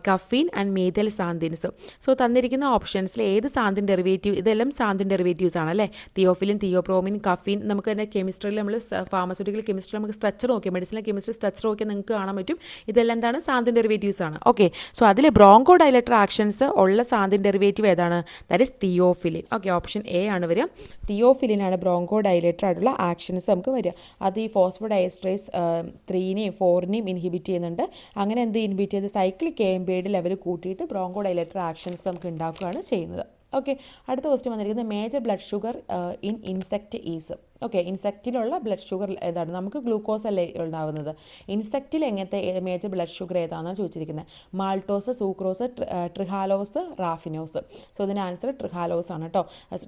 [SPEAKER 1] caffeine and methyl xanthines. So തന്നിരിക്കുന്ന ഓപ്ഷൻസിൽ ഏത് സാന്തിൻ ഡെറിവേറ്റീവ്? ഇതെല്ലാം സാന്തിൻ ഡെറിവേറ്റീവ്സ് ആണ് അല്ലേ. Theophylline, theobromine, caffeine. നമുക്ക് തന്നെ കെമിസ്ട്രിയിൽ നമ്മൾ ഫാർമസ്യൂട്ടിക്കൽ കെമിസ്ട്രി നമുക്ക് സ്ട്രക്ചർ നോക്കിയാൽ, മെഡിസിനൽ കെമിസ്ട്രി സ്ട്രക്ചർ നോക്കിയാൽ നിങ്ങൾക്ക് കാണാൻ പറ്റും ഇതെല്ലാം എന്താണ്? സാന്തിൻ ഡെറിവേറ്റീവ്സ് ആണ്. ഓക്കെ, സോ അതിൽ ബ്രോങ്കോ ഡൈലേറ്റർ ആക്ഷൻസ് ഉള്ള സാന്തിൻ ഡെറിവേറ്റീവ് ഏതാണ്? That is theophylline. Okay, option A ആണ് വരിക. തിയോഫിലിനാണ് ബ്രോങ്കോ ഡൈലേറ്റർ ആയിട്ടുള്ള ആക്ഷൻസ് നമുക്ക് വരിക. അത് ഈ ഫോസ്ഫോഡയസ്ട്രേസ് 3നെയും 4നെയും ഇൻഹിബിറ്റ് ചെയ്യുന്നുണ്ട്. അങ്ങനെ എന്ത് ഇൻഹിബിറ്റ് ചെയ്ത് സൈക്ലിക് AMPയുടെ ലെവൽ കൂട്ടിയിട്ട് ബ്രോങ്കോ ഡൈലേറ്റർ ആക്ഷൻസ് നമുക്ക് ഉണ്ടാക്കുകയാണ് ചെയ്യുന്നത്. ഓക്കെ, അടുത്ത ക്വസ്റ്റ്യൻ വന്നിരിക്കുന്നത് major blood sugar in insect is? Okay, ഇൻസെക്റ്റിലുള്ള ബ്ലഡ് ഷുഗർ ഏതാണ്? നമുക്ക് ഗ്ലൂക്കോസ് അല്ലേ ഉണ്ടാകുന്നത്. ഇൻസെക്റ്റിൽ എങ്ങനത്തെ മേജർ ബ്ലഡ് ഷുഗർ ഏതാണെന്നാണ് ചോദിച്ചിരിക്കുന്നത്? Maltose, sucrose, trehalose, raffinose. So ഇതിൻ്റെ ആൻസർ ട്രിഹാലോസ് ആണ് കേട്ടോ.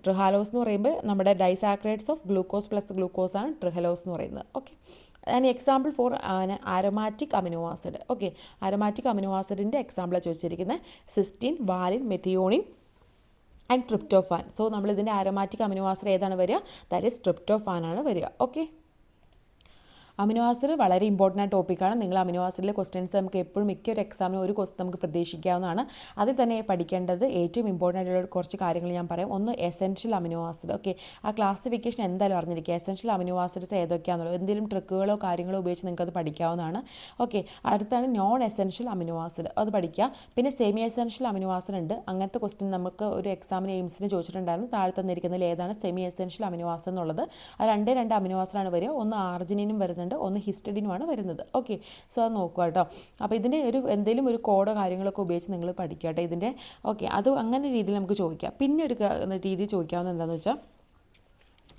[SPEAKER 1] ട്രിഹാലോസ് എന്ന് പറയുമ്പോൾ നമ്മുടെ disaccharides of glucose plus glucose ആണ് ട്രിഹലോസ് എന്ന് പറയുന്നത്. Okay, an example for aromatic amino acid. Okay, aromatic amino ആസിഡിൻ്റെ എക്സാമ്പിളാണ് ചോദിച്ചിരിക്കുന്നത്. Cystine, valine, methionine and tryptophan. So നമ്മളിതിൻ്റെ ആരോമാറ്റിക് അമിനോ ആസിഡ് ഏതാണ് വരിക? ദാറ്റ് ഈസ് ട്രിപ്റ്റോഫാൻ ആണ് വരിക. ഓക്കെ, അമിനോ ആസിഡ് വളരെ ഇമ്പോർട്ടൻ്റ് ആയ ടോപ്പിക്കാണ്. നിങ്ങൾ അമിനോ ആസിഡിലെ ക്വസ്റ്റ്യൻസ് നമുക്ക് എപ്പോഴും മിക്കൊരു എക്സാമിനും ഒരു ക്വസ്റ്റ്യൻ നമുക്ക് പ്രതീക്ഷിക്കാവുന്നതാണ്. അതിൽ തന്നെ പഠിക്കേണ്ടത് ഏറ്റവും ഇമ്പോർട്ടൻ്റ് ആയിട്ടുള്ള കുറച്ച് കാര്യങ്ങൾ ഞാൻ പറയാം. ഒന്ന് എസെൻഷ്യൽ അമിനോ ആസിഡ്. ഓക്കെ, ആ ക്ലാസിഫിക്കേഷൻ എന്തായാലും അറിഞ്ഞിരിക്കുക. എസെൻഷ്യൽ അമിനോ ആസിഡ്സ് ഏതൊക്കെയാണെന്നുള്ളത് എന്തെങ്കിലും ട്രിക്കുകളോ കാര്യങ്ങളോ ഉപയോഗിച്ച് നിങ്ങൾക്ക് അത് പഠിക്കാവുന്നതാണ്. ഓക്കെ, അടുത്താണ് നോൺ എസെൻഷ്യൽ അമിനോ ആസിഡ്, അത് പഠിക്കുക. പിന്നെ സെമി എസെൻഷ്യൽ അമിനോ ആസിഡ് ഉണ്ട്. അങ്ങനത്തെ ക്വസ്റ്റ്യൻ നമുക്ക് ഒരു എക്സാമിന് എയിംസിന് ചോദിച്ചിട്ടുണ്ടായിരുന്നു. താഴെ തന്നിരിക്കുന്നതിൽ ഏതാണ് സെമി എസെൻഷ്യൽ അമിനോ ആസിഡ് എന്നുള്ളത്. അത് രണ്ട് അമിനോ ആസിഡാണ് വരിക. ഒന്ന് ആർജിനിനും വരുന്നുണ്ട്, ഒന്ന് ഹിസ്റ്റഡിനുമാണ് വരുന്നത്. ഓക്കെ, സോ അത് നോക്കുക കേട്ടോ. അപ്പോൾ ഇതിൻ്റെ എന്തെങ്കിലും ഒരു കോഡോ കാര്യങ്ങളൊക്കെ ഉപയോഗിച്ച് നിങ്ങൾ പഠിക്കുക കേട്ടോ ഇതിൻ്റെ. ഓക്കെ, അത് അങ്ങനെ രീതിയിൽ നമുക്ക് ചോദിക്കാം. പിന്നെ ഒരു രീതി ചോദിക്കാവുന്നത് എന്താണെന്ന് വെച്ചാൽ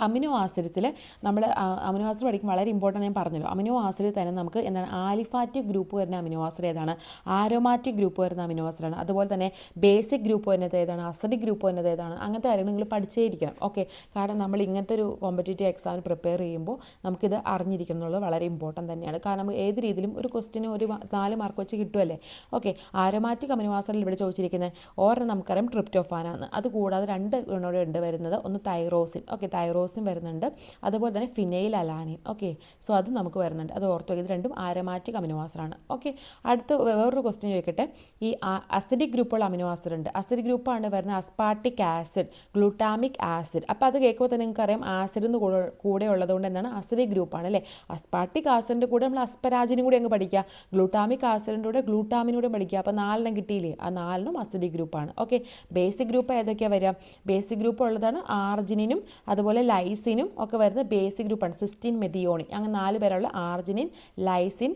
[SPEAKER 1] അമിനോ ആസിഡ്സിൽ നമ്മൾ അമിനോ ആസിഡ് പഠിക്കുമ്പോൾ വളരെ ഇമ്പോർട്ടൻ്റ് ഞാൻ പറഞ്ഞല്ലോ. അമിനോ ആസിഡ് തന്നെ നമുക്ക് എന്താണ് ആലിഫാറ്റിക് ഗ്രൂപ്പ് വരുന്ന അമിനോ ആസിഡ് ഏതാണ്? ആരോമാറ്റിക് ഗ്രൂപ്പ് വരുന്ന അമിനോ ആസിഡാണ്. അതുപോലെ തന്നെ ബേസിക് ഗ്രൂപ്പ് വരുന്നത് ഏതാണ്? അസിഡിക് ഗ്രൂപ്പ് വരുന്നത് ഏതാണ്? അങ്ങനത്തെ കാര്യങ്ങൾ നിങ്ങൾ പഠിച്ചേയിരിക്കണം. ഓക്കെ, കാരണം നമ്മൾ ഇങ്ങനത്തെ ഒരു കോമ്പറ്റേറ്റീവ് എക്സാമിന് പ്രിപ്പയർ ചെയ്യുമ്പോൾ നമുക്കിത് അറിഞ്ഞിരിക്കണം എന്നുള്ളത് വളരെ ഇമ്പോർട്ടൻ്റ് തന്നെയാണ്. കാരണം ഏത് രീതിയിലും ഒരു ക്വസ്റ്റിന് ഒരു 4 മാർക്ക് വെച്ച് കിട്ടുമല്ലേ. ഓക്കെ, ആരോമാറ്റിക് അമിനോ ആസിഡിൽ ഇവിടെ ചോദിച്ചിരിക്കുന്നത് ഓരോ നമുക്കറിയാം ട്രിപ്റ്റോഫാനാണ്. അതുകൂടാതെ 2 ഗുണോടെ ഉണ്ട് വരുന്നത്. ഒന്ന് തൈറോസിൻ. ഓക്കെ, തൈറോസിൻ വരുന്നുണ്ട്. അതുപോലെ തന്നെ ഫിനൈൽ അലാനിൻ. ഓക്കെ, സോ അത് നമുക്ക് വരുന്നുണ്ട്. അത് ഓർത്ത് ഇത് രണ്ടും ആരോമാറ്റിക് അമിനോ ആസിഡാണ്. ഓക്കെ, അടുത്ത വേറൊരു ക്വസ്റ്റ്യൻ ചോദിക്കട്ടെ. ഈ അസിഡിക് ഗ്രൂപ്പുള്ള അമിനോ ആസിഡ് ഉണ്ട്. അസിഡിക് ഗ്രൂപ്പാണ് വരുന്നത് അസ്പാർട്ടിക് ആസിഡ്, ഗ്ലൂട്ടാമിക് ആസിഡ്. അപ്പോൾ അത് കേൾക്കുമ്പോൾ തന്നെ നിങ്ങൾക്കറിയാം ആസിഡിന് കൂടെ ഉള്ളതുകൊണ്ട് എന്താണ് അസിഡിക് ഗ്രൂപ്പാണ് അല്ലേ. അസ്പാർട്ടിക് ആസിഡിൻ്റെ കൂടെ നമ്മൾ അസ്പരാജിനും കൂടി അങ്ങ് പഠിക്കുക, ഗ്ലൂട്ടാമിക് ആസിഡിൻ്റെ കൂടെ ഗ്ലൂട്ടാമിനൂടെ പഠിക്കുക. അപ്പോൾ 4 കിട്ടിയില്ലേ, ആ 4 അസിഡിക് ഗ്രൂപ്പാണ്. ഓക്കെ, ബേസിക് ഗ്രൂപ്പ് ഏതൊക്കെയാണ് വരിക? ബേസിക് ഗ്രൂപ്പ് ഉള്ളതാണ് ആർജിനിനും അതുപോലെ ലൈസിനും ഒക്കെ വരുന്ന ബേസിക് ഗ്രൂപ്പാണ്. സിസ്റ്റീൻ, മെഥിയോണിൻ, അങ്ങനെ 4 പേരുള്ള arginine, lysine,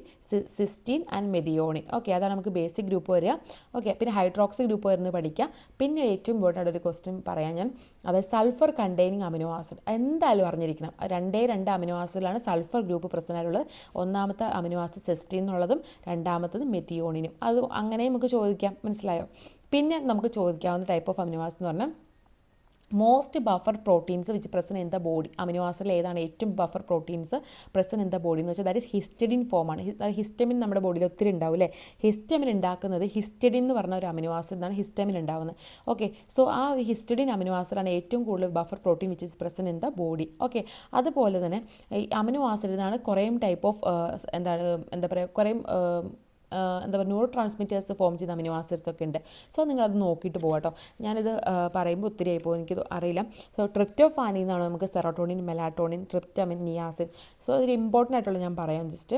[SPEAKER 1] cysteine and methionine. Okay, അതാണ് നമുക്ക് ബേസിക് ഗ്രൂപ്പ് വരിക. ഓക്കെ, പിന്നെ ഹൈഡ്രോക്സി ഗ്രൂപ്പ് വരുന്നത് പഠിക്കുക. പിന്നെ ഏറ്റവും ഇമ്പോർട്ടൻ്റ് ഒരു ക്വസ്റ്റ്യൻ പറയാൻ ഞാൻ, അതായത് സൾഫർ കണ്ടെയ്നിങ് അമിനോ ആസിഡ് എന്തായാലും അറിഞ്ഞിരിക്കണം. 2 അമിനോ ആസിഡിലാണ് സൾഫർ ഗ്രൂപ്പ് പ്രസൻ്റ് ആയിട്ടുള്ളത്. ഒന്നാമത്തെ അമിനോ ആസിഡ് സിസ്റ്റീൻ എന്നുള്ളതും രണ്ടാമത്തത് മെഥിയോണിനും. അത് അങ്ങനെ നമുക്ക് ചോദിക്കാം, മനസ്സിലായോ? പിന്നെ നമുക്ക് ചോദിക്കാവുന്ന ടൈപ്പ് ഓഫ് അമിനോ ആസിഡ് എന്ന് പറഞ്ഞാൽ most buffer proteins which present in the body. Amino ആസിഡിൽ ഏതാണ് ഏറ്റവും buffer proteins present in the body എന്ന് വെച്ചാൽ ദാറ്റ് ഈസ് ഹിസ്റ്റഡിൻ ഫോമാണ്. ഹിസ്റ്റമിൻ നമ്മുടെ ബോഡിയിൽ ഒത്തിരി ഉണ്ടാവും അല്ലേ. ഹിസ്റ്റമിൻ ഉണ്ടാക്കുന്നത് ഹിസ്റ്റഡിൻ എന്ന് പറഞ്ഞ ഒരു അമിനോ ആസിഡാണ് ഹിസ്റ്റമിൻ ഉണ്ടാകുന്നത്. ഓക്കെ, സോ ആ ഹിസ്റ്റഡിൻ അമിനോ ആസിഡാണ് ഏറ്റവും കൂടുതൽ buffer protein which is present in the body. Okay, അതുപോലെ തന്നെ ഈ അമിനോ ആസിഡിനാണ് കുറേ ടൈപ്പ് ഓഫ് എന്താ പറയുക കുറേ ന്യൂറോ ട്രാൻസ്മിറ്റേഴ്സ് ഫോം ചെയ്യുന്ന അമിനോ ആസിഡ്സ് ഒക്കെ ഉണ്ട്. സോ നിങ്ങളത് നോക്കിയിട്ട് പോകാം കേട്ടോ. ഞാനിത് പറയുമ്പോൾ ഒത്തിരി ആയി പോകും, എനിക്ക് അറിയില്ല. സോ ട്രിപ്റ്റോഫാനിൽ നിന്നാണ് നമുക്ക് സെറോട്ടോണിൻ, മെലാറ്റോണിൻ, ട്രിപ്റ്റമിൻ, നിയാസിൻ. സോ അതിൽ ഇമ്പോർട്ടൻ്റ് ആയിട്ടുള്ള ഞാൻ പറയാം. ജസ്റ്റ്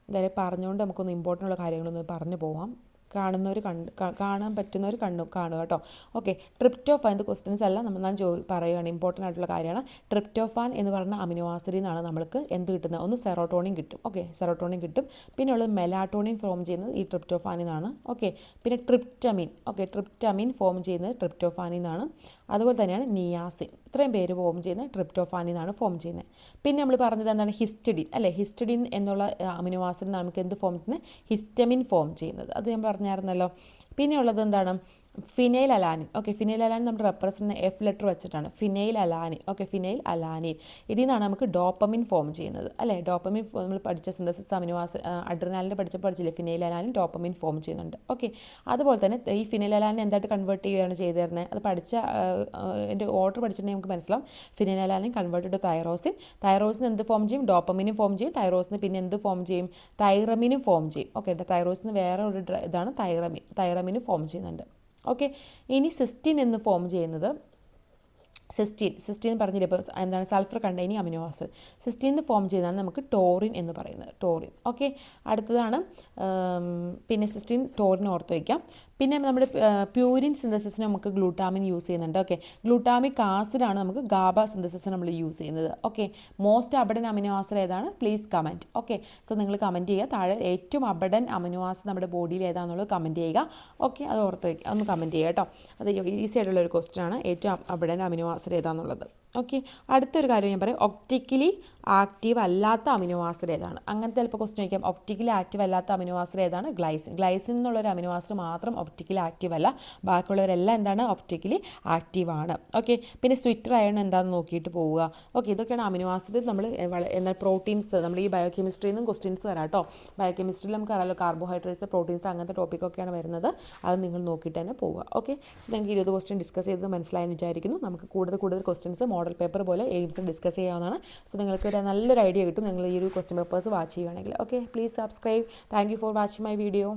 [SPEAKER 1] എന്തായാലും പറഞ്ഞുകൊണ്ട് നമുക്കൊന്ന് ഇമ്പോർട്ടൻ്റ് ഉള്ള കാര്യങ്ങളൊന്ന് പറഞ്ഞു പോവാം. കാണാൻ പറ്റുന്നവർ കാണുക കേട്ടോ. ഓക്കെ, ട്രിപ്റ്റോഫാൻ ഇത് ക്വസ്റ്റ്യൻസ് എല്ലാം ഞാൻ പറയുകയാണ്, ഇമ്പോർട്ടൻ്റ് ആയിട്ടുള്ള കാര്യമാണ്. ട്രിപ്റ്റോഫാൻ എന്ന് പറഞ്ഞ അമിനോ ആസിഡിൽ നിന്നാണ് നമ്മൾക്ക് എന്ത് കിട്ടുന്നത്? ഒന്ന് സെറോട്ടോണിൻ കിട്ടും. ഓക്കെ, സെറോട്ടോണിൻ കിട്ടും. പിന്നെ ഉള്ളത് മെലാറ്റോണിൻ ഫോം ചെയ്യുന്നത് ഈ ട്രിപ്റ്റോഫാനിൽ നിന്നാണ്. ഓക്കെ, പിന്നെ ട്രിപ്റ്റമിൻ. ഓക്കെ, ട്രിപ്റ്റമിൻ ഫോം ചെയ്യുന്നത് ട്രിപ്റ്റോഫാനിൽ നിന്നാണ്. അതുപോലെ തന്നെയാണ് നിയാസിൻ. ഇത്രയും പേര് ഫോം ചെയ്യുന്നത് ട്രിപ്റ്റോഫാനിൽ നിന്നാണ് ഫോം ചെയ്യുന്നത്. പിന്നെ നമ്മൾ പറഞ്ഞത് എന്താണ്? ഹിസ്റ്റഡിൻ അല്ലേ. ഹിസ്റ്റഡിൻ എന്നുള്ള അമിനോ ആസിഡ് നമുക്ക് എന്ത് ഫോം ചെയ്യുന്നത്? ഹിസ്റ്റമിൻ ഫോം ചെയ്യുന്നത്. അത് ഞാൻ പറഞ്ഞായിരുന്നല്ലോ. പിന്നെ ഉള്ളത് എന്താണ്? Phenyl alanine. Okay, phenyl alanine നമ്മുടെ റെപ്രസെൻ്റ് എഫ് ലെറ്റർ വെച്ചിട്ടാണ് phenyl alanine. Okay, phenyl alanine. ഇതിൽ നിന്നാണ് നമുക്ക് ഡോപ്പമിൻ ഫോം ചെയ്യുന്നത് അല്ലേ. ഡോപ്പമിൻ നമ്മൾ പഠിച്ച സിന്തസിസ് അമിനോ ആസിഡ് അഡ്രിനാലിൻ്റെ പഠിച്ചില്ലേ, ഫിനൈൽ അലാനിൻ ഡോപ്പമിൻ ഫോം ചെയ്യുന്നുണ്ട്. ഓക്കെ, അതുപോലെ തന്നെ ഈ ഫിനൈൽ അലാനിൻ എന്തായിട്ട് കൺവേർട്ട് ചെയ്യുകയാണ് ചെയ്തിരുന്നത്? അത് പഠിച്ച എൻ്റെ ഓർഡർ പഠിച്ചിട്ടുണ്ടെങ്കിൽ നമുക്ക് മനസ്സിലാവും. Phenylalanine convert to tyrosine. Tyrosine എന്ത് ഫോം ചെയ്യും? ഡോപ്പമിനും ഫോം ചെയ്യും. തൈറോസിന് പിന്നെ എന്ത് ഫോം ചെയ്യും? തൈറമിനും ഫോം ചെയ്യും. ഓക്കെ, തൈറോസിന് വേറെ ഒരു ഇതാണ് തൈറമിനും ഫോം ചെയ്യുന്നുണ്ട്. ഓക്കെ, ഇനി സിസ്റ്റീൻ എന്ന് ഫോം ചെയ്യുന്നത് സിസ്റ്റീൻ പറഞ്ഞില്ലേ ഇപ്പോൾ എന്താണ്? Sulphur containing amino acid. Cysteine എന്ന് ഫോം ചെയ്യുന്നതാണ് നമുക്ക് ടോറിൻ എന്ന് പറയുന്നത്. ടോറിൻ. ഓക്കെ, അടുത്തതാണ് പിന്നെ സിസ്റ്റീൻ, ടോറിൻ ഓർത്ത് വയ്ക്കാം. പിന്നെ നമ്മുടെ പ്യൂരിൻ സിന്തസിസിന് നമുക്ക് ഗ്ലൂട്ടാമിൻ യൂസ് ചെയ്യുന്നുണ്ട്. ഓക്കെ, ഗ്ലൂട്ടാമിക് ആസിഡാണ് നമുക്ക് ഗാബ സിന്തസിസിന് നമ്മൾ യൂസ് ചെയ്യുന്നത്. ഓക്കെ, മോസ്റ്റ് അബഡൻ അമിനോ ആസിഡ് ഏതാണ്? Please comment. ഓക്കെ, സോ നിങ്ങൾ കമൻറ്റ് ചെയ്യുക. താഴെ ഏറ്റവും അബഡൻ അമിനോ ആസിഡ് നമ്മുടെ ബോഡിയിൽ ഏതാണെന്നുള്ളത് കമൻറ്റ് ചെയ്യുക. ഓക്കെ, അത് ഓർത്ത് വയ്ക്കുക, ഒന്ന് കമൻറ്റ് ചെയ്യുക കേട്ടോ. അത് ഈസി ആയിട്ടുള്ളൊരു ക്വസ്റ്റ്യൻ ആണ്, ഏറ്റവും അബഡൻ അമിനോ ആസിഡ് ഏതാണെന്നുള്ളത്. ഓക്കെ, അടുത്തൊരു കാര്യം ഞാൻ പറയാം. ഒപ്റ്റിക്കലി ആക്റ്റീവ് അല്ലാത്ത അമിനോ ആസിഡ് ഏതാണ്? അങ്ങനത്തെ ചിലപ്പോൾ ക്വസ്റ്റ്യൻ ചോദിക്കാം. ഒപ്റ്റിക്കലി ആക്റ്റീവ് അല്ലാത്ത അമിനോ ആസിഡ് ഏതാണ്? ഗ്ലൈസിൻ. ഗ്ലൈസിൻ എന്നുള്ളൊരു അമിനോ ആസിഡ് മാത്രം ഒപ്റ്റിക്കലി ആക്റ്റീവ് അല്ല. ബാക്കിയുള്ളവരെല്ലാം എന്താണ് ഒപ്റ്റിക്കലി ആക്റ്റീവ് ആണ്. ഓക്കെ, പിന്നെ സ്വിറ്റർ അയൺ എന്താണെന്ന് നോക്കിയിട്ട് പോവുക. ഓക്കെ, ഇതൊക്കെയാണ് അമിനോ ആസിഡ്. നമ്മൾ എന്നാൽ പ്രോട്ടീൻസ് നമ്മൾ ഈ ബയോകെമിസ്ട്രിയിൽ നിന്നും ക്വസ്റ്റ്യൻസ് വരാം കേട്ടോ. ബയോകെമിസ്ട്രിയിൽ നമുക്ക് അറിയാലോ കാർബോഹൈഡ്രേറ്റ്സ്, പ്രോട്ടീൻസ്, അങ്ങനത്തെ ടോപ്പിക്കൊക്കെയാണ് വരുന്നത്. അത് നിങ്ങൾ നോക്കിയിട്ട് തന്നെ പോവുക. ഓക്കെ, സോ നിങ്ങൾക്ക് 20 ക്വസ്റ്റ്യൻ ഡിസ്കസ് ചെയ്തത് മനസ്സിലായെന്ന് വിചാരിക്കുന്നു. നമുക്ക് കൂടുതൽ ക്വസ്റ്റ്യൻസ് മോഡൽ പേപ്പർ പോലെ എയിംസ് ഡിസ്കസ് ചെയ്യാവുന്നതാണ്. സോ നിങ്ങൾക്ക് ഒരു നല്ലൊരു ഐഡിയ കിട്ടും നിങ്ങൾ ഈ ഒരു ക്വസ്റ്റ്യൻ പേപ്പേഴ്സ് വാച്ച് ചെയ്യുകയാണെങ്കിൽ. Okay, please subscribe. Thank you for watching my video.